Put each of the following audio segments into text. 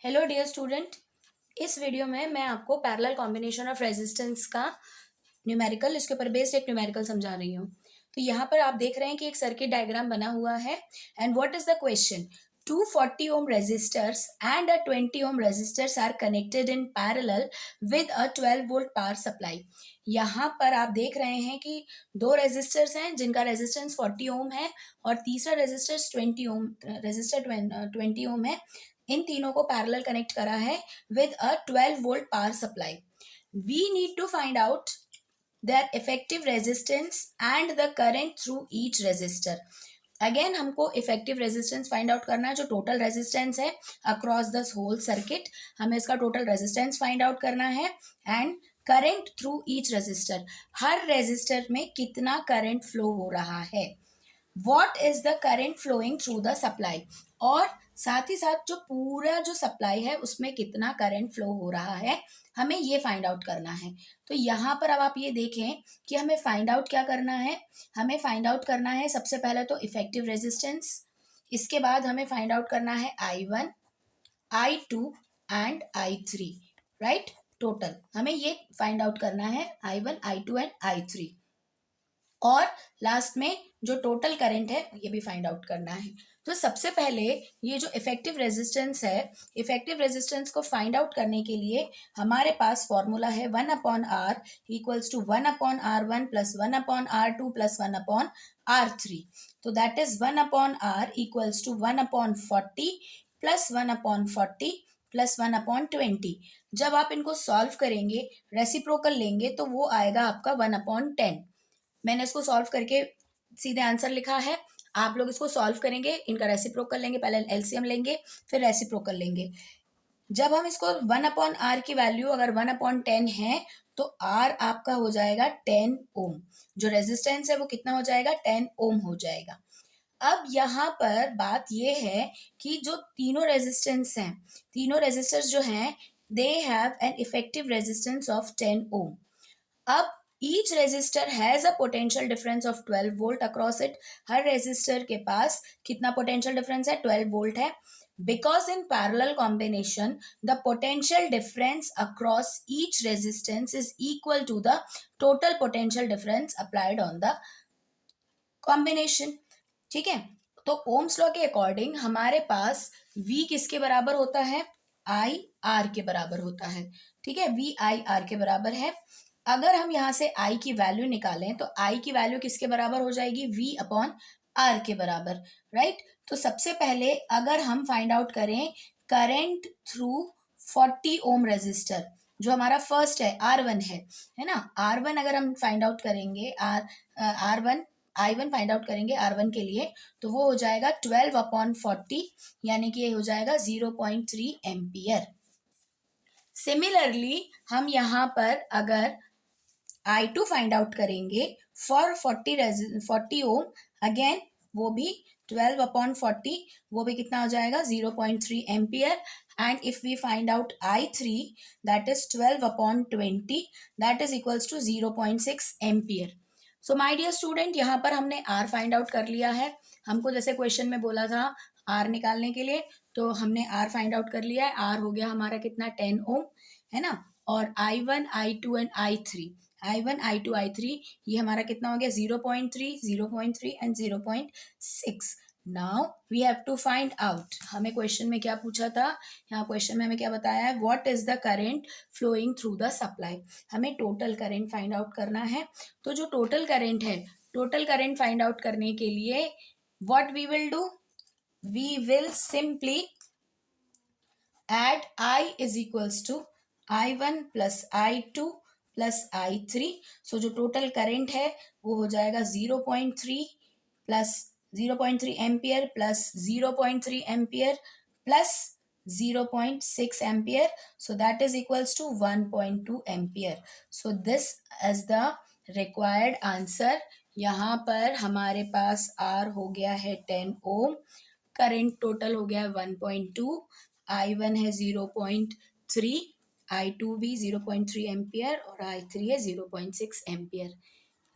Hello dear student. इस video में मैं आपको पैरेलल कॉम्बिनेशन ऑफ रेजिस्टेंस का न्यूमेरिकल, इसके ऊपर बेस्ड एक न्यूमेरिकल समझा रही हूँ। तो यहाँ पर आप देख रहे हैं कि एक सर्किट डायग्राम बना हुआ है। And what is the question? 240 ohm resistors and a 20 ohm resistors are connected in parallel with a 12 volt power supply। यहाँ पर आप देख रहे हैं कि दो रेजिस्टर्स हैं जिनका रेजिस्टेंस 40 ओम है और तीसरा रेजिस्टर्स 20 ओम है। इन तीनों को पैरेलल कनेक्ट करा है with a 12 volt power supply. We need to find out their effective resistance and the current through each resistor। Again हमको इफेक्टिव रेजिस्टेंस फाइंड आउट करना है, जो टोटल रेजिस्टेंस है अक्रॉस द होल सर्किट, हमें इसका total resistance find out करना है। And current through each resistor, हर रेजिस्टर में कितना करंट फ्लो हो रहा है। What is the current flowing through the supply, और साथ ही साथ जो पूरा जो सप्लाई है उसमें कितना करंट फ्लो हो रहा है, हमें ये फाइंड आउट करना है। तो यहाँ पर अब आप ये देखें कि हमें फाइंड आउट क्या करना है। हमें फाइंड आउट करना है सबसे पहले तो इफेक्टिव रेजिस्टेंस, इसके बाद हमें फाइंड आउट करना है I1, I2 and I3, right. Total हमें ये फाइंड आउट करना है I1, I2 एंड I3, और लास्ट में जो टोटल करंट है ये भी फाइंड आउट करना है। तो सबसे पहले ये जो इफेक्टिव रेजिस्टेंस है, इफेक्टिव रेजिस्टेंस को फाइंड आउट करने के लिए हमारे पास फॉर्मूला है 1/R equals to 1/R1 plus 1/R2 plus 1/R3। तो that is 1/R equals to 1/40 plus 1/40 plus 1/20। जब आप इनको सॉल्व करेंगे, रेसिप्रोकल लेंगे, तो वो आएगा आपका 1/10। मैंने इसको सॉल्व करके सीधे आंसर लिखा है, आप लोग इसको सॉल्व करेंगे, इनका रेसिप्रोकल लेंगे, पहले एलसीएम लेंगे फिर रेसिप्रोकल लेंगे। जब हम इसको 1/R की वैल्यू अगर 1/10 है तो R आपका हो जाएगा 10 ओम। जो रेजिस्टेंस है वो कितना हो जाएगा? 10 ओम हो जाएगा। अब यहाँ पर बात ये है कि जो तीनों रेजिस्टेंस हैं, तीनों रेजिस्टर्स जो हैं, they have an effective resistance of 10 ओम। अब each resistor has a potential difference of 12 volt across it। हर रेजिस्टर के पास कितना पोटेंशियल डिफरेंस है? 12 वोल्ट है। because in parallel combination the potential difference across each resistance is equal to the total potential difference applied on the combination। ठीक है, तो Ohm's law के अकॉर्डिंग हमारे पास V किसके बराबर होता है? I R के बराबर होता है। ठीक है, V I R के बराबर है। अगर हम यहाँ से I की वैल्यू निकालें तो I की वैल्यू किसके बराबर हो जाएगी? V/R के बराबर, राइट। तो सबसे पहले अगर हम फाइंड आउट करें करंट थ्रू 40 ओम रेजिस्टर, जो हमारा फर्स्ट है R1 है ना। R1 अगर हम फाइंड आउट करेंगे, R1 I1 फाइंड आउट करेंगे R1 के लिए, तो वो हो जाएगा 12/40, यानी कि ये हो जाएगा 0.3 एम्पियर। सिमिलरली हम यहाँ पर अगर I2 फाइंड आउट करेंगे फॉर 40 ओम, अगेन वो भी 12/40, वो भी कितना हो जाएगा? 0.3 ampere. And if we find out I3 that is 12/20, that is equals to 0.6 ampere. So my dear student, यहाँ पर हमने R फाइंड आउट कर लिया है। हमको जैसे क्वेश्चन में बोला था R निकालने के लिए, तो हमने R फाइंड आउट कर लिया है। R हो गया हमारा कितना? 10 ओम, है ना। और I1, I2 and I1, I2, I3 ये हमारा कितना हो गया? 0.3, 0.3 and 0.6। Now we have to find out, हमें क्वेश्चन में क्या पूछा था? यहाँ क्वेश्चन में हमें क्या बताया है? What is the current flowing through the supply. हमें टोटल करंट फाइंड आउट करना है। तो जो टोटल करंट है, टोटल करंट फाइंड आउट करने के लिए what we will do? We will simply add I is equals to I1 plus I2 plus I3। So जो टोटल करंट है वो हो जाएगा 0.3 plus 0.3 ampere plus 0.3 ampere plus 0.6 ampere, so that is equals to 1.2 ampere. So this is the required answer. यहाँ पर हमारे पास R हो गया है 10 ओम, करंट टोटल हो गया है 1.2, I1 है 0.3, I2 भी 0.3 एम्पियर और I3 है 0.6 एम्पियर।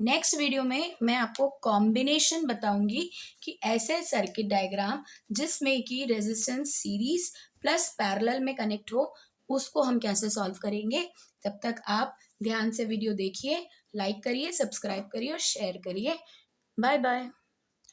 नेक्स्ट वीडियो में मैं आपको कॉम्बिनेशन बताऊंगी कि ऐसे सर्किट डायग्राम जिसमें कि रेजिस्टेंस सीरीज प्लस पैरेलल में कनेक्ट हो, उसको हम कैसे सॉल्व करेंगे। तब तक आप ध्यान से वीडियो देखिए, लाइक करिए, सब्सक्राइब करिए और शेयर करिए। Bye bye.